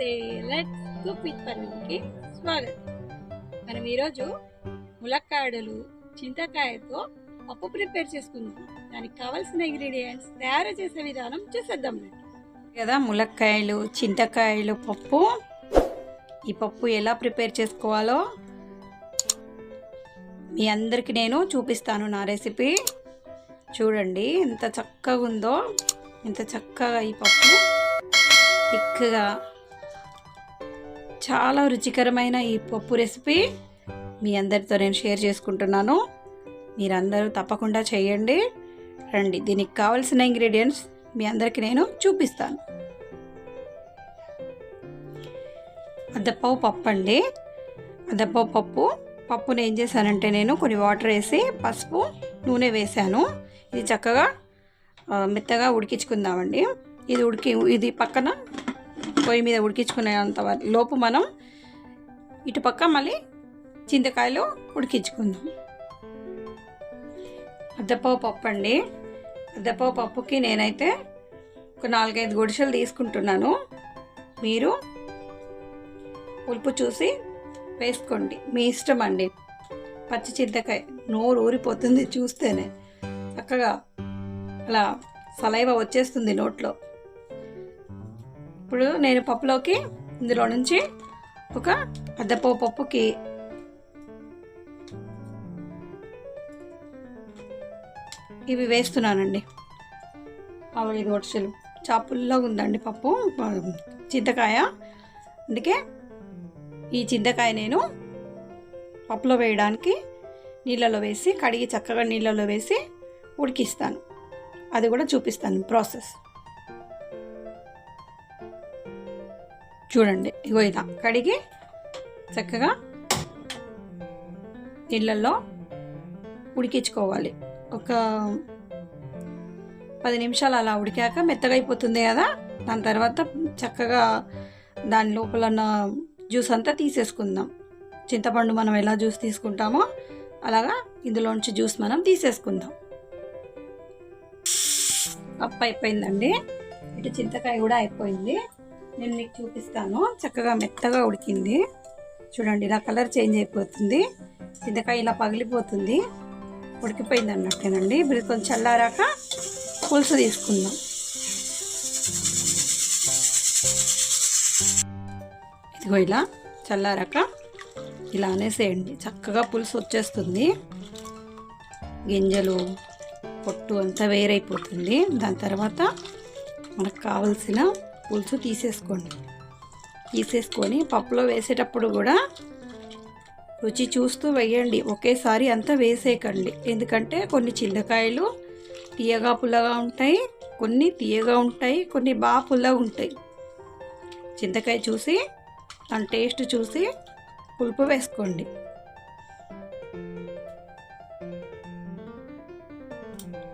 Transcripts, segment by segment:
నమస్తే, let's cook with పర్వీన్కి స్వాగతం. మనం ఈరోజు ములక్కాడలు చింతకాయతో పప్పు ప్రిపేర్ చేసుకుందాం. దానికి కావాల్సిన ఇంగ్రీడియంట్స్, తయారు చేసే విధానం చూసేద్దాం కదా. ములక్కాయలు చింతకాయలు పప్పు. ఈ పప్పు ఎలా ప్రిపేర్ చేసుకోవాలో మీ అందరికీ నేను చూపిస్తాను. నా రెసిపీ చూడండి ఎంత చక్కగా ఉందో, ఎంత చక్కగా ఈ పప్పు థిక్గా చాలా రుచికరమైన ఈ పప్పు రెసిపీ మీ అందరితో నేను షేర్ చేసుకుంటున్నాను. మీరందరూ తప్పకుండా చేయండి. రండి, దీనికి కావాల్సిన ఇంగ్రీడియంట్స్ మీ అందరికీ నేను చూపిస్తాను. అద్దపావు పప్పు అండి. అద్దపావు పప్పుని ఏం చేశానంటే నేను కొన్ని వాటర్ వేసి పసుపు నూనె వేసాను. ఇది చక్కగా మెత్తగా ఉడికించుకుందామండి. ఇది పక్కన పొయ్యి మీద ఉడికించుకునేంత లోపు మనం ఇటుపక్క మళ్ళీ చింతకాయలు ఉడికించుకుందాం. అద్దపావు పప్పు అండి. అద్దపావు పప్పుకి నేనైతే ఒక 4-5 గుడిసెలు తీసుకుంటున్నాను. మీరు పులుపు చూసి వేసుకోండి, మీ ఇష్టం అండి. పచ్చి చింతకాయ నోరు ఊరిపోతుంది చూస్తేనే, చక్కగా అలా సలైవ వచ్చేస్తుంది నోట్లో. ఇప్పుడు నేను పప్పులోకి ఇందులో నుంచి ఒక అద్దపావు పప్పుకి ఇవి వేస్తున్నానండి. 5 గుడిసెలు చాపుల్లో ఉందండి పప్పు చింతకాయ. అందుకే ఈ చింతకాయ నేను పప్పులో వేయడానికి నీళ్ళలో వేసి కడిగి చక్కగా నీళ్ళలో వేసి ఉడికిస్తాను. అది కూడా చూపిస్తాను ప్రాసెస్. చూడండి, ఇగో ఇలా కడిగి చక్కగా నీళ్ళల్లో ఉడికించుకోవాలి. ఒక 10 నిమిషాలు అలా ఉడికాక మెత్తగా అయిపోతుంది కదా. దాని తర్వాత చక్కగా దాని లోపల ఉన్న జ్యూస్ అంతా తీసేసుకుందాం. చింతపండు మనం ఎలా జ్యూస్ తీసుకుంటామో అలాగా ఇందులోంచి జ్యూస్ మనం తీసేసుకుందాం. పప్పు అయిపోయిందండి. ఇటు చింతకాయ కూడా అయిపోయింది. నేను మీకు చూపిస్తాను. చక్కగా మెత్తగా ఉడికింది. చూడండి, ఇలా కలర్ చేంజ్ అయిపోతుంది. చింతకాయ ఇలా పగిలిపోతుంది. ఉడికిపోయింది అన్నట్టేనండి. ఇప్పుడు కొంచెం చల్లారాక పులుసు తీసుకుందాం. ఇదిగో ఇలా చల్లారాక ఇలా అనేసేయండి. చక్కగా పులుసు వచ్చేస్తుంది. గింజలు పొట్టు అంతా వేరైపోతుంది. దాని తర్వాత మనకు కావలసిన పులుసు తీసేసుకొని పప్పులో వేసేటప్పుడు కూడా రుచి చూస్తూ వేయండి. ఒకేసారి అంతా వేసేయకండి. ఎందుకంటే కొన్ని చింతకాయలు తీయగా పుల్లగా ఉంటాయి, కొన్ని తీయగా ఉంటాయి, కొన్ని బాగా పుల్లగా ఉంటాయి. చింతకాయ చూసి దాని టేస్ట్ చూసి పులుపు వేసుకోండి.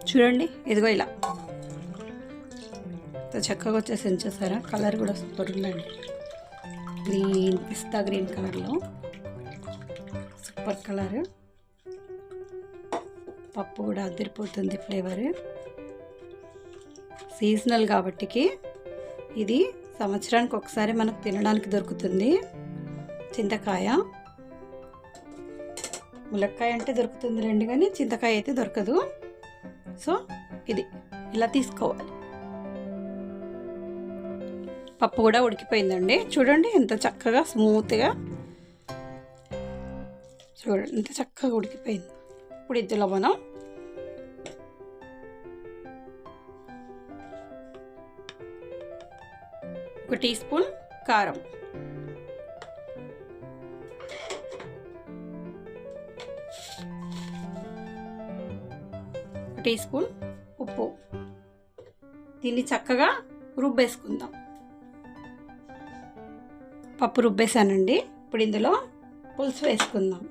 చూడండి, ఇదిగో ఇలా చక్కగా వచ్చేసి చూసారా. కలర్ కూడా సూపర్ ఉందండి. గ్రీన్, పిస్తా గ్రీన్ కలర్లో సూపర్ కలర్. పప్పు కూడా అదిరిపోతుంది ఫ్లేవర్. సీజనల్ కాబట్టికి ఇది సంవత్సరానికి ఒకసారి మనకు తినడానికి దొరుకుతుంది. చింతకాయ, ములక్కాయ అంటే దొరుకుతుంది రెండు, కానీ చింతకాయ అయితే దొరకదు. సో ఇది ఇలా తీసుకోవాలి. పప్పు కూడా ఉడికిపోయిందండి. చూడండి ఎంత చక్కగా స్మూత్గా, చూడండి ఎంత చక్కగా ఉడికిపోయింది. ఇప్పుడు ఇందులో మనం ఒక టీ స్పూన్ కారం, ఒక టీ స్పూన్ ఉప్పు, దీన్ని చక్కగా రుబ్బేసుకుందాం. పప్పు రుబ్బేసానండి. ఇప్పుడు ఇందులో పులుసు వేసుకుందాం.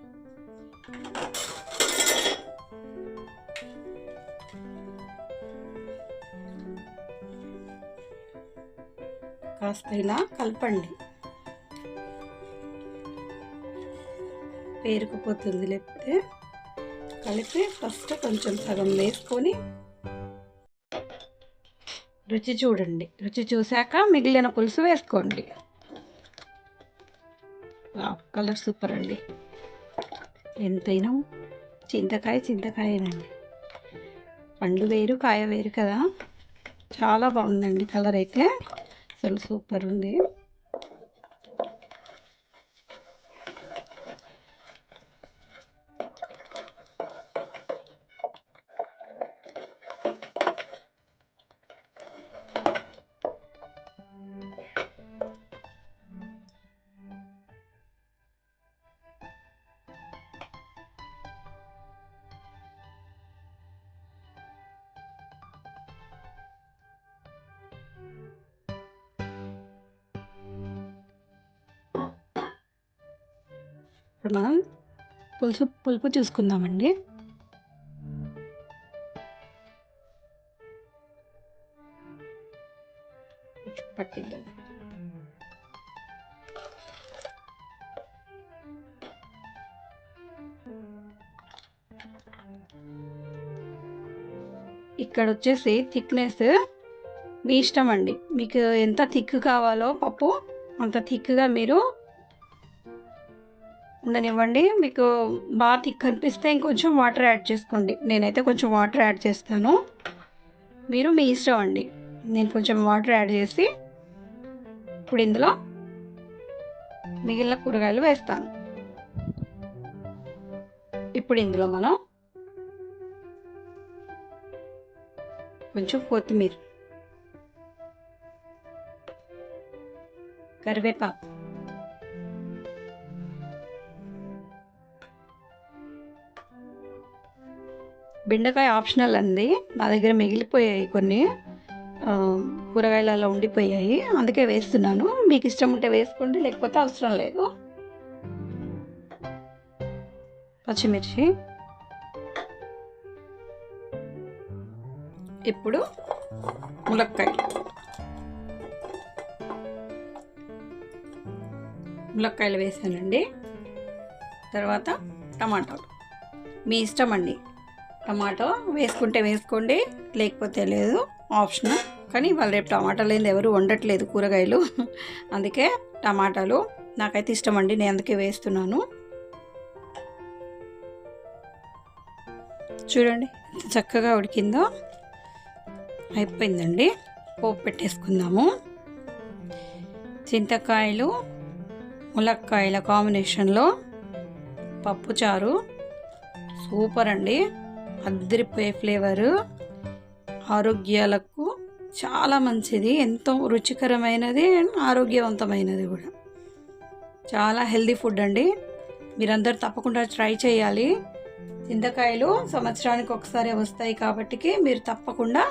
కాస్త ఇలా కలపండి, పేరుకుపోతుంది. లేకపోతే కలిపి ఫస్ట్ కొంచెం సగం వేసుకొని రుచి చూడండి. రుచి చూశాక మిగిలిన పులుసు వేసుకోండి. కలర్ సూపర్ అండి. ఎంతైనా చింతకాయనండి. పండు వేరు కాయ వేరు కదా. చాలా బాగుందండి కలర్ అయితే, అసలు సూపర్ ఉంది. ఇప్పుడు మనం పులుపు చూసుకుందామండి. పట్టిద్దాం. ఇక్కడ వచ్చేసి థిక్నెస్ మీ ఇష్టం అండి. మీకు ఎంత థిక్ కావాలో పప్పు అంత థిక్గా మీరు ఉండనివ్వండి. మీకు బాగా థిక్ అనిపిస్తే ఇంకొంచెం వాటర్ యాడ్ చేసుకోండి. నేనైతే కొంచెం వాటర్ యాడ్ చేస్తాను, మీరు మీ ఇష్టం అండి. నేను కొంచెం వాటర్ యాడ్ చేసి ఇప్పుడు ఇందులో మిగిలిన కూరగాయలు వేస్తాను. ఇప్పుడు ఇందులో మనం కొంచెం కొత్తిమీర, కరివేపాకు, బెండకాయ ఆప్షనల్ అండి. నా దగ్గర మిగిలిపోయాయి కొన్ని కూరగాయలు అలా ఉండిపోయాయి, అందుకే వేస్తున్నాను. మీకు ఇష్టం ఉంటే వేసుకోండి, లేకపోతే అవసరం లేదు. పచ్చిమిర్చి, ఇప్పుడు ములక్కాయలు వేసానండి. తర్వాత టమాటాలు మీ ఇష్టం అండి. టమాటో వేసుకుంటే వేసుకోండి, లేకపోతే లేదు, ఆప్షనల్. కానీ వాళ్ళు రేపు టమాటాలు లేని ఎవరు వండట్లేదు కూరగాయలు, అందుకే టమాటాలు నాకైతే ఇష్టం అండి, నేను అందుకే వేస్తున్నాను. చూడండి చక్కగా ఉడికిందో. అయిపోయిందండి. పోపు పెట్టేసుకుందాము. చింతకాయలు ములక్కాయల కాంబినేషన్లో పప్పుచారు సూపర్ అండి. అద్దరిపోయే ఫ్లేవరు, ఆరోగ్యాలకు చాలా మంచిది, ఎంతో రుచికరమైనది, ఆరోగ్యవంతమైనది కూడా. చాలా హెల్దీ ఫుడ్ అండి. మీరందరూ తప్పకుండా ట్రై చేయాలి. చింతకాయలు సంవత్సరానికి ఒకసారి వస్తాయి కాబట్టి మీరు తప్పకుండా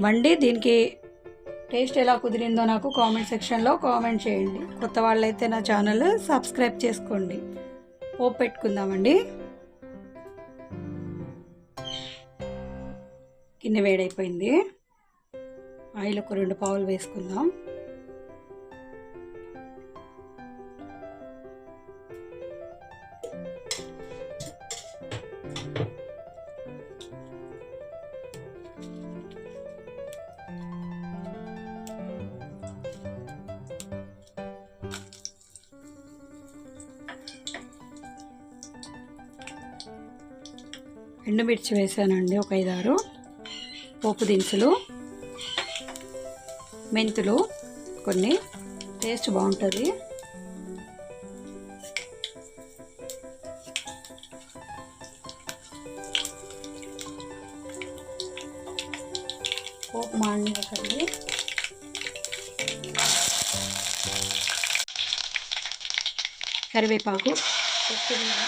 వండి దీనికి టేస్ట్ ఎలా కుదిరిందో నాకు కామెంట్ సెక్షన్లో కామెంట్ చేయండి. కొత్త వాళ్ళైతే నా ఛానల్ సబ్స్క్రైబ్ చేసుకోండి. పోపు పెట్టుకుందామండి. గిన్నె వేడైపోయింది. ఆయిల్ ఒక 2 పావులు వేసుకుందాం. ఎండుమిర్చి వేసానండి, ఒక 5-6. పోపు దినుసులు, మెంతులు కొన్ని, టేస్ట్ బాగుంటుంది. పోపు మాడినకండి. కరివేపాకు, కొత్తిమీర,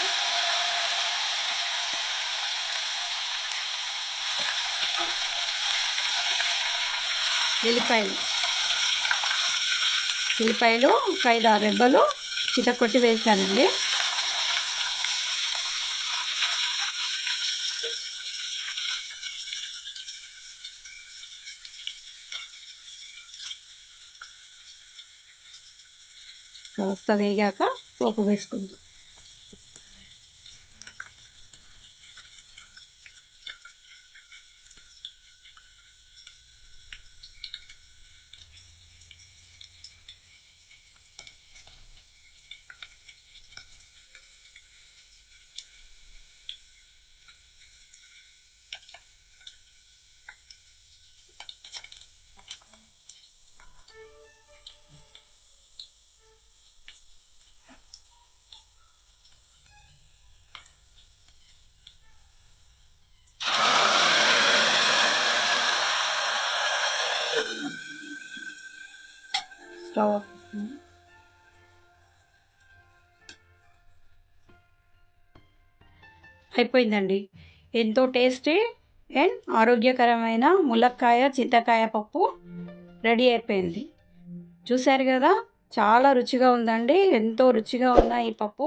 ఉల్లిపాయలు ఒక 5-6 రెబ్బలు చితకొట్టి వేసానండి. కాస్త వేగాక పోపు వేసుకుందాం. స్టవ్ ఆపేస్తాను. అయిపోయిందండి. ఎంతో టేస్టీ అండ్ ఆరోగ్యకరమైన ములక్కాయ చింతకాయ పప్పు రెడీ అయిపోయింది. చూశారు కదా, చాలా రుచిగా ఉందండి. ఎంతో రుచిగా ఉన్న ఈ పప్పు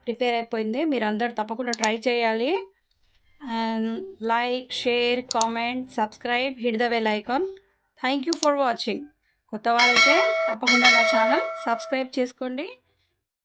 ప్రిపేర్ అయిపోయింది. మీరు అందరు తప్పకుండా ట్రై చేయాలి. And like, share, comment, subscribe, hit the bell icon. Thank you for watching. కొత్త వాళ్ళైతే తప్పకుండా నా ఛానల్ సబ్స్క్రైబ్ చేసుకోండి.